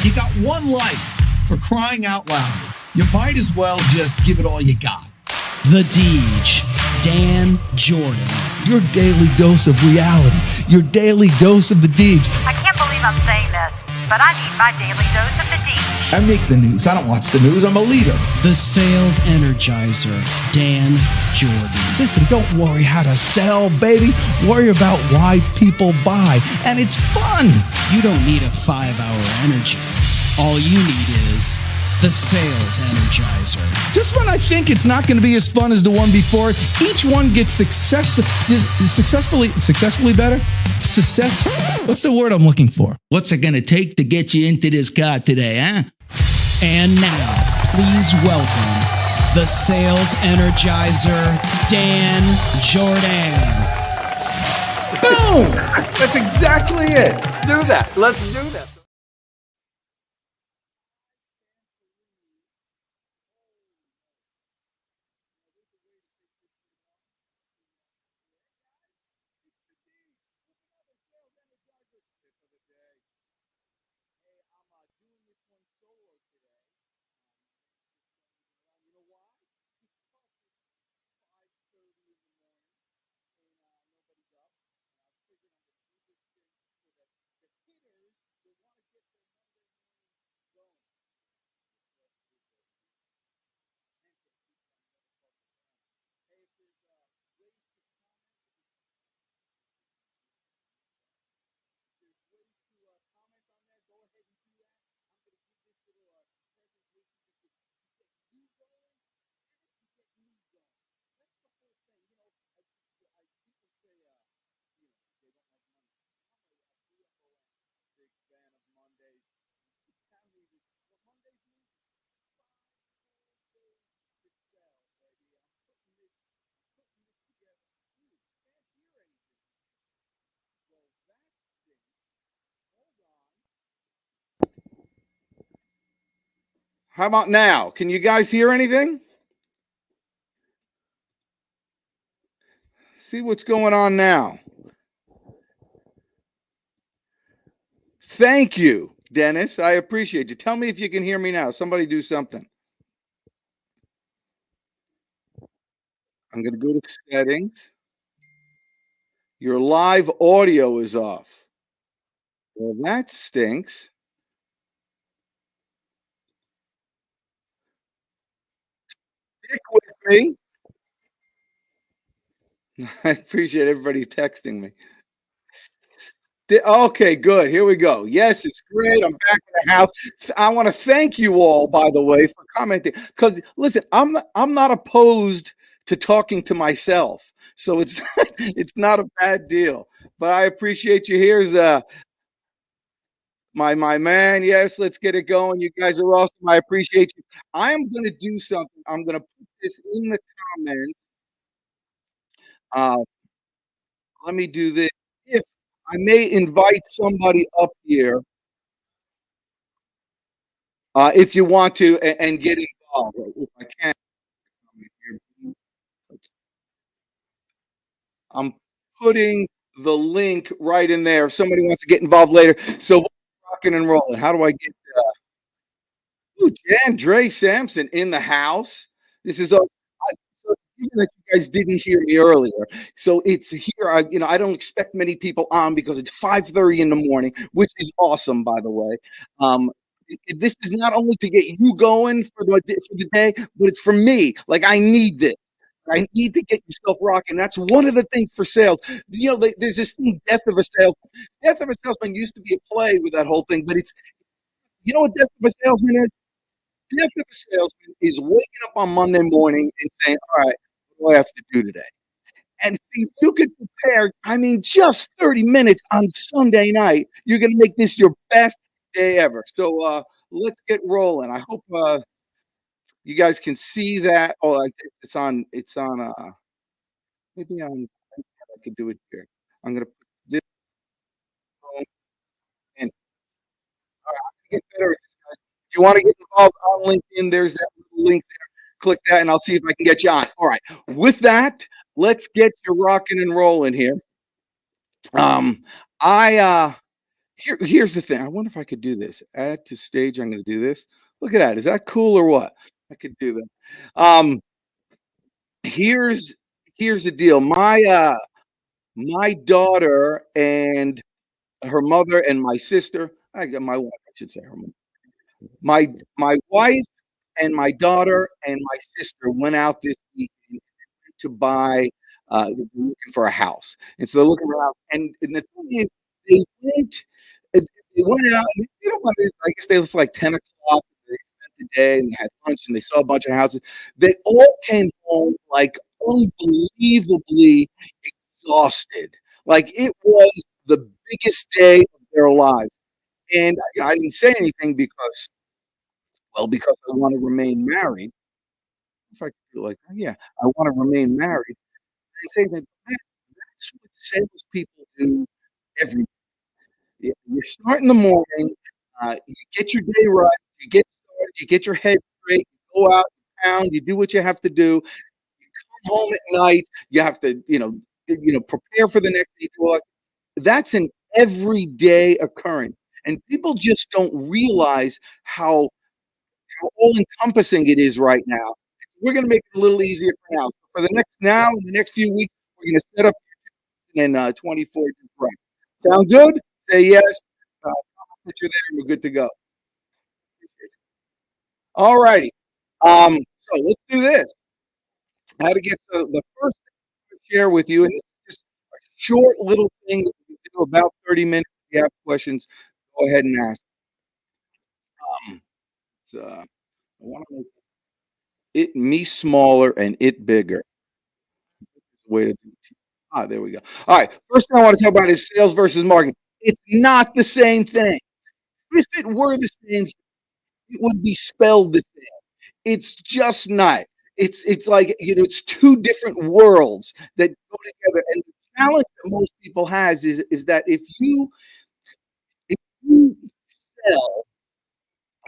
You got one life, for crying out loud. You might as well just give it all you got. The Deej, Dan Jordan. Your daily dose of reality. Your daily dose of the Deej. I can't believe I'm saying this, but I need my daily dose of the Deej. I make the news. I don't watch the news. I'm a leader. The Sales Energizer, Dan Jordan. Listen, don't worry how to sell, baby. Worry about why people buy. And it's fun. You don't need a 5-hour energy. All you need is the Sales Energizer. Just when I think it's not going to be as fun as the one before, each one gets successfully better. What's the word I'm looking for? What's it going to take to get you into this car today, huh? And now, please welcome the Sales Energizer, Dan Jordan. Boom! That's exactly it. Do that. Let's do that. How about now? Can you guys hear anything? See what's going on now. Thank you, Dennis. I appreciate you. Tell me if you can hear me now. Somebody do something. I'm going to go to settings. Your live audio is off. Well, that stinks. Stick with me. I appreciate everybody texting me. Okay, good. Here we go. Yes, it's great. I'm back in the house. I want to thank you all, by the way, for commenting. Because listen, I'm not opposed to talking to myself, so it's not a bad deal. But I appreciate you. Here's my man. Yes, let's get it going. You guys are awesome. I appreciate you. I am going to do something. I'm going to put this in the comments. Let me do this. If I may invite somebody up here, if you want to, and get involved. If I can, I'm putting the link right in there. If somebody wants to get involved later, so we're rocking and rolling. How do I get? Jan Dre Sampson in the house. This is even that you guys didn't hear me earlier. So it's here. I don't expect many people on because it's 5:30 in the morning, which is awesome, by the way. This is not only to get you going for the day, but it's for me. Like, I need this. I need to get yourself rocking. That's one of the things for sales. There's this thing, death of a salesman. Death of a salesman used to be a play with that whole thing, but it's, what death of a salesman is? Death of a salesman is waking up on Monday morning and saying, all right, what do I have to do today? And see, you could prepare, just 30 minutes on Sunday night. You're going to make this your best day ever. So let's get rolling. I hope you guys can see that. Oh, it's on maybe I can do it here. I'm going to put this in. All right, I'm going to get better at this, guys. If you want to get involved on LinkedIn, there's that little link there. Click that and I'll see if I can get you on. All right. With that, let's get you rocking and rolling here. Here's the thing. I wonder if I could do this. Add to stage. I'm going to do this. Look at that. Is that cool or what? I could do that. Um, here's here's the deal. My daughter and her mother and my sister. I got my wife. I should say her mother. My wife and my daughter and my sister went out this weekend to buy. They're looking for a house, and so they're looking for a house. And the thing is, they went. They went out. And they don't want to. I guess they left like 10 o'clock. They spent the day and they had lunch and they saw a bunch of houses. They all came home like unbelievably exhausted. Like it was the biggest day of their lives. And I didn't say anything because, well, because I want to remain married. If I could do it like that, yeah, I want to remain married. And say that that's what salespeople do every day. You start in the morning, you get your day right, you get started, you get your head straight, you go out, you pound, you do what you have to do. You come home at night, you have to, prepare for the next day. That's an everyday occurrence, and people just don't realize how all-encompassing it is right now. We're gonna make it a little easier for now. For the next few weeks, we're gonna set up in 24 just right. Sound good? Say yes. That you're there, and we're good to go. All righty. So let's do this. How to get the first thing to share with you, and this is just a short little thing that we can do about 30 minutes. If you have questions, go ahead and ask. Um, I want to make it me smaller and it bigger. Way to do it. There we go. All right. First thing I want to talk about is sales versus marketing. It's not the same thing. If it were the same, it would be spelled the same. It's just not. It's like it's two different worlds that go together. And the challenge that most people has is that if you sell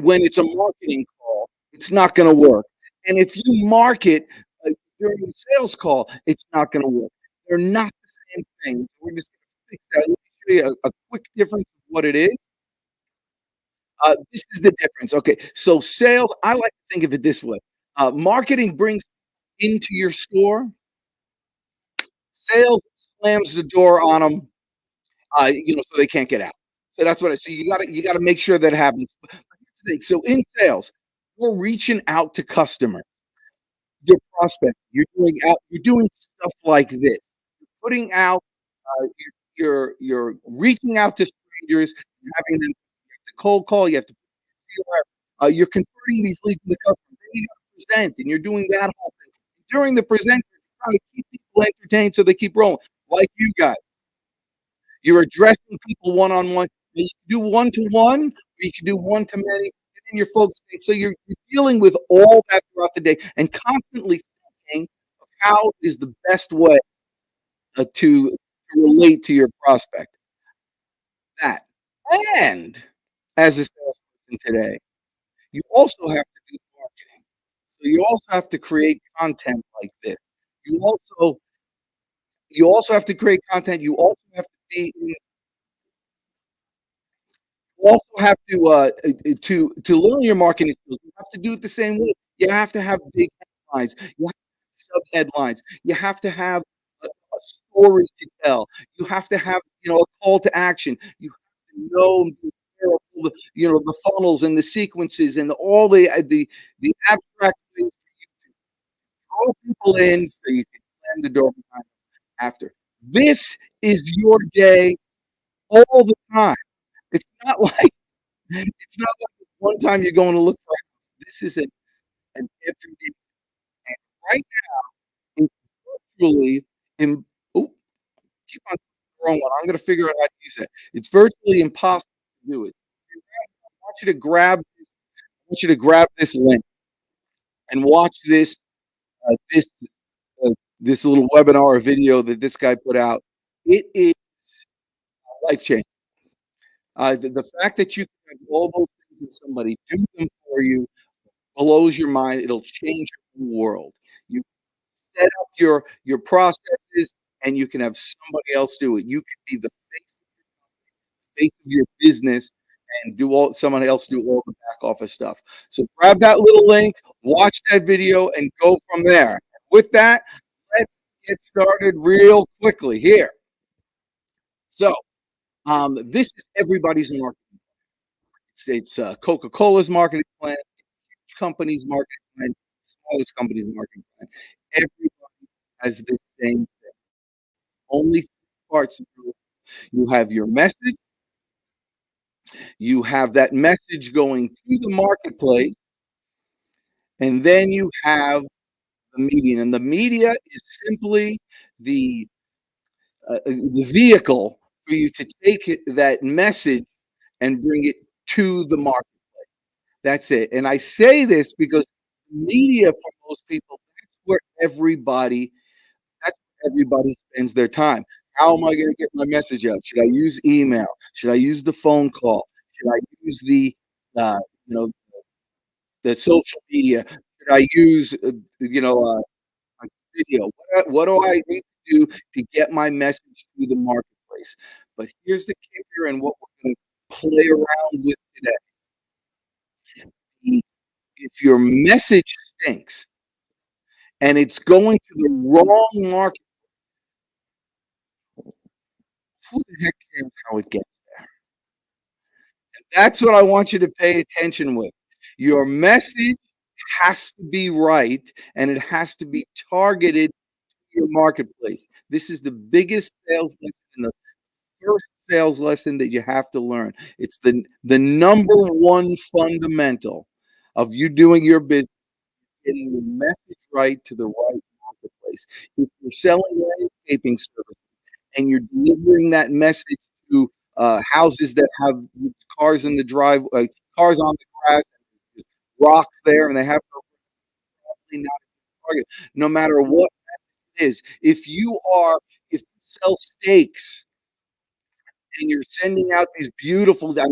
when it's a marketing call, it's not going to work. And if you market during a sales call, it's not going to work. They're not the same thing. We're just going to fix that. Let me show you a quick difference of what it is. This is the difference. Okay, so sales, I like to think of it this way. Marketing brings into your store. Sales slams the door on them, so they can't get out. So that's what I. So you gotta make sure that happens. But here's the thing. So in sales, we're reaching out to customers, your prospect. You're doing stuff like this. You're putting out. You're reaching out to strangers, having them the cold call. You have to. You're converting these leads to the customer. Then you got to present, and you're doing that whole thing. During the present, you're trying to keep people entertained so they keep rolling, like you guys. You're addressing people one on one. You can do one to one, or you can do one to many, and then you're focusing. So you're dealing with all that throughout the day, and constantly thinking of how is the best way to relate to your prospect. That, and as a salesperson today, you also have to do marketing. So you also have to create content like this. You also have to create content. You also have to be. You also have to learn your marketing skills. You have to do it the same way. You have to have big headlines. You have to have sub headlines. You have to have a story to tell. You have to have a call to action. You have to know the funnels and the sequences and all the abstract things draw people in so you can slam the door behind them after. This is your day all the time. It's not like one time you're going to look for a house. This is an everyday thing. Right now, it's virtually in oh, keep on the wrong one. I'm gonna figure out how to use it. It's virtually impossible to do it. I want you to grab this link and watch this this little webinar or video that this guy put out. It is life changing. The fact that you can have all those things and somebody do them for you blows your mind. It'll change your whole world. You set up your processes, and you can have somebody else do it. You can be the face face of your business and someone else do all the back office stuff. So grab that little link, watch that video, and go from there. With that, let's get started real quickly here. So this is everybody's marketing. It's Coca-Cola's marketing plan, company's marketing plan, smallest company's marketing plan. Everybody has the same thing. Only three parts of it. You have your message. You have that message going to the marketplace, and then you have the media. And the media is simply the vehicle for you to take that message and bring it to the marketplace. That's it. And I say this because media, for most people, that's where everybody spends their time. How am I going to get my message out? Should I use email? Should I use the phone call? Should I use the social media? Should I use video? What do I need to do to get my message to the marketplace? But here's the kicker, and what we're going to play around with today. If your message stinks and it's going to the wrong market, who the heck cares how it gets there? And that's what I want you to pay attention with. Your message has to be right, and it has to be targeted to your marketplace. This is the biggest sales lesson, and the first sales lesson that you have to learn. It's the number one fundamental of you doing your business, getting the message right to the right marketplace. If you're selling landscaping services and you're delivering that message to houses that have cars in the cars on the grass, rocks there, and they have probably not a target, no matter what it is. If you sell steaks and you're sending out these beautiful, like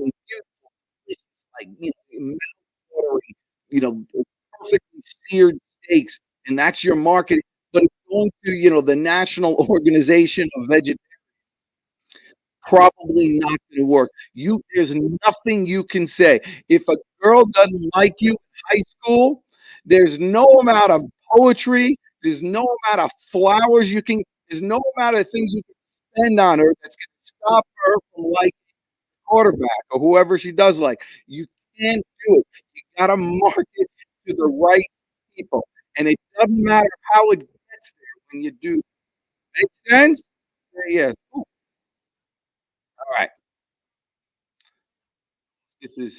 perfectly seared steaks, and that's your marketing, but it's going to the National Organization of Vegetarians, probably not going to work. There's nothing you can say. If a girl doesn't like you in high school, there's no amount of poetry, there's no amount of flowers there's no amount of things you can spend on her that's going to stop her from liking the quarterback or whoever she does like. You can't do it. You got to market to the right people, and it doesn't matter how it gets there when you do. Make sense? Yeah. Ooh. All right. This is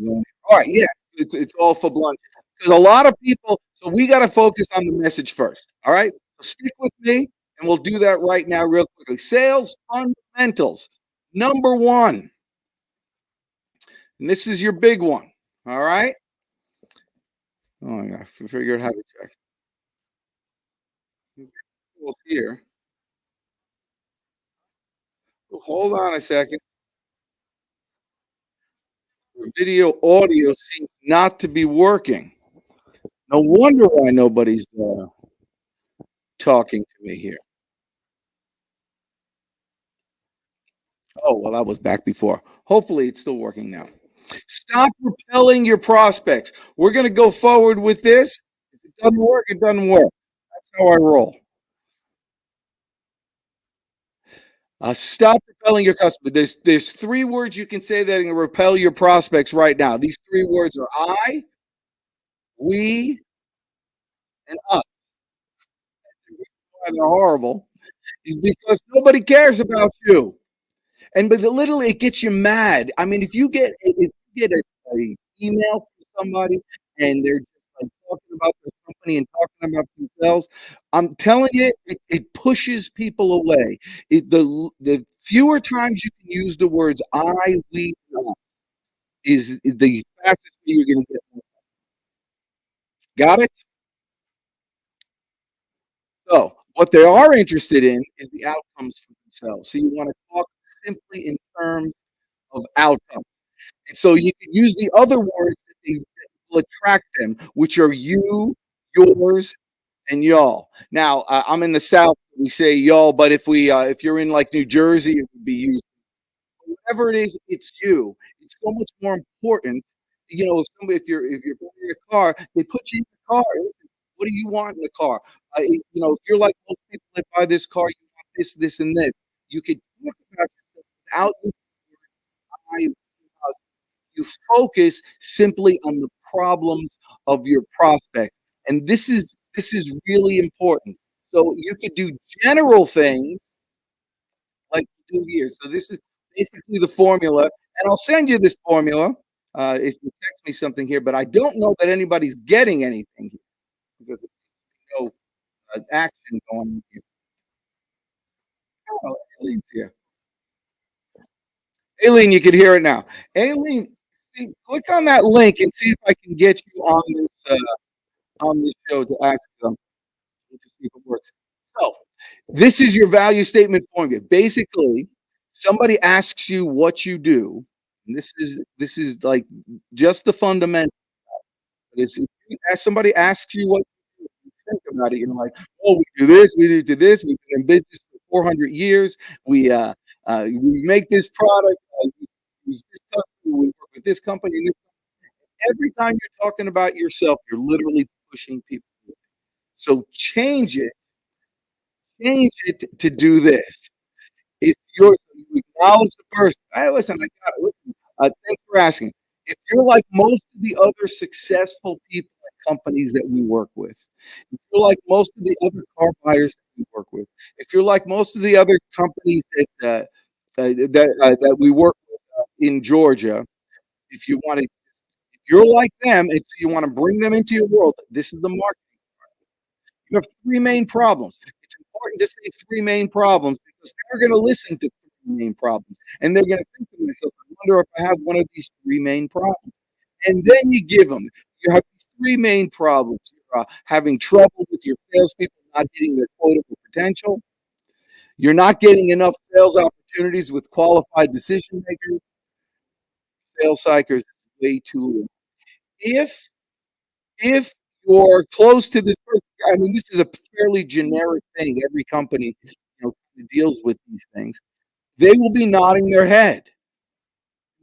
all right. Yeah, it's all for blunt because a lot of people. So we got to focus on the message first. All right. So stick with me, and we'll do that right now, real quickly. Sales fundamentals. Number one, and this is your big one. All right. Oh, I got to figure out how to check. Here. Hold on a second. The video audio seems not to be working. No wonder why nobody's talking to me here. Oh, well, that was back before. Hopefully, it's still working now. Stop repelling your prospects. We're going to go forward with this. If it doesn't work, it doesn't work. That's how I roll. Stop repelling your customer. There's three words you can say that can repel your prospects right now. These three words are I, we, and us. Why they're horrible is because nobody cares about you. But literally, it gets you mad. I mean, if you get a email from somebody and they're just talking about their company and talking about themselves, I'm telling you, it pushes people away. The fewer times you can use the words I, we, is the fastest way you're going to get. Got it? So what they are interested in is the outcomes for themselves. So you want to talk simply in terms of outcomes. And so you can use the other words that will attract them, which are you, yours, and y'all. Now, I'm in the South. We say y'all, but if you're in like New Jersey, it would be you. Whatever it is, it's you. It's so much more important. If you're buying a car, they put you in the car. Listen, what do you want in the car? If you're like most people that buy this car, you want this, this, and this. You could talk about yourself without using the word I. You focus simply on the problems of your prospect, and this is really important. So you could do general things like you do here. So this is basically the formula, and I'll send you this formula if you text me something here. But I don't know that anybody's getting anything here because there's no action going on here. Oh, Aileen's here. Aileen, you can hear it now. Aileen, click on that link and see if I can get you on this show to ask them. We'll just see if it works. So, this is your value statement formula. Basically, somebody asks you what you do, and this is like just the fundamental. As somebody asks you what you do, you think about it. You're like, oh, we do this, we do this. We've been in business for 400 years. We make this product. We use this company. We work with this company. And every time you're talking about yourself, you're literally pushing people. So change it to do this. If you acknowledge the person, hey, listen, I got it. Listen, thanks for asking. If you're like most of the other successful people at companies that we work with, if you're like most of the other car buyers that we work with, if you're like most of the other companies that we work with in Georgia, if you're like them, and so you want to bring them into your world, this is the market. You have three main problems. It's important to say three main problems because they're going to listen to three main problems. And they're going to think to themselves, I wonder if I have one of these three main problems. And then you give them, you have these three main problems. You're having trouble with your salespeople not hitting their quota for potential. You're not getting enough sales opportunities with qualified decision makers. Sales cycles is way too low. If you're close to this person, I mean, this is a fairly generic thing. Every company, deals with these things. They will be nodding their head.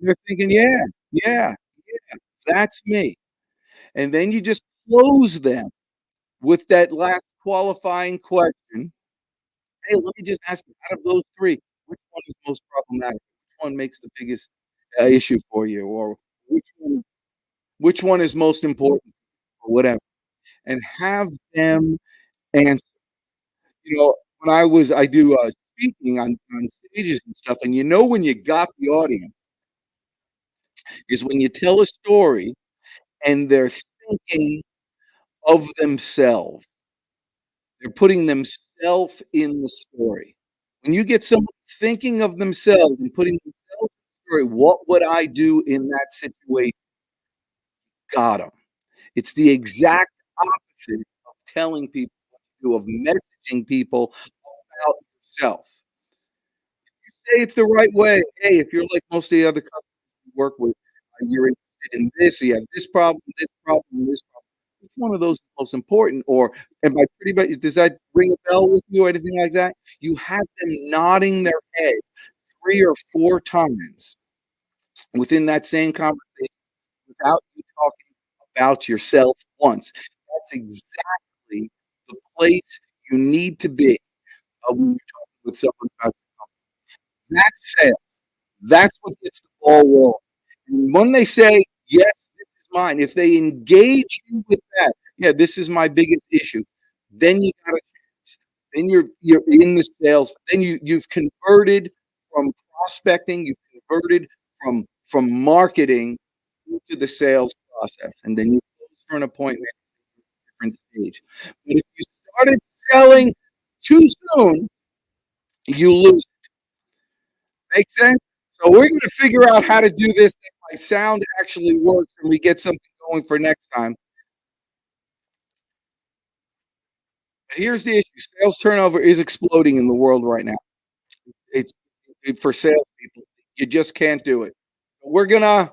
They're thinking, yeah, yeah, yeah, that's me. And then you just close them with that last qualifying question. Hey, let me just ask you, out of those three, which one is most problematic? Which one makes the biggest issue for you? Or which one is most important? Or whatever. And have them answer. When I do speaking on stages and stuff, and when you got the audience is when you tell a story and they're thinking of themselves. They're putting themselves in the story. When you get someone thinking of themselves and putting themselves in the story, what would I do in that situation? Got them. It's the exact opposite of telling people what to do, of messaging people about yourself. If you say it's the right way, hey, if you're like most of the other companies you work with, you're interested in this, or you have this problem, this problem, this problem. Which one of those is most important? Or am I pretty much, does that ring a bell with you or anything like that? You have them nodding their head 3 or 4 times within that same conversation without you talking about yourself once. That's exactly the place you need to be when you're talking with someone about your company. That's sales. That's what gets the ball rolling. And when they say, yes, this is mine, if they engage you with that, yeah, this is my biggest issue, then you got a chance. Then you're in the sales. Then you've converted from prospecting, you've converted from marketing into the sales process, and then you close for an appointment at a different stage. But if you started selling too soon, you lose it. Make sense? So we're going to figure out how to do this that my sound actually works and we get something going for next time. But here's the issue. Sales turnover is exploding in the world right now. It's for salespeople. You just can't do it. We're gonna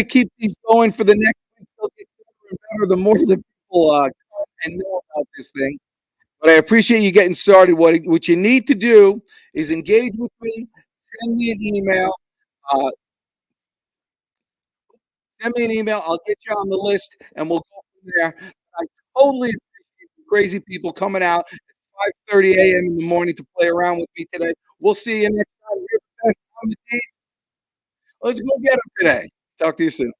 keep these going for the next week. They'll get better and better the more that people come and know about this thing, but I appreciate you getting started. What you need to do is engage with me. Send me an email. Uh, Send me an email. I'll get you on the list, and we'll go from there. I totally appreciate you crazy people coming out at 5:30 a.m. in the morning to play around with me today. We'll see you next time. You're the best on the team. Let's go get them today. Talk to you soon.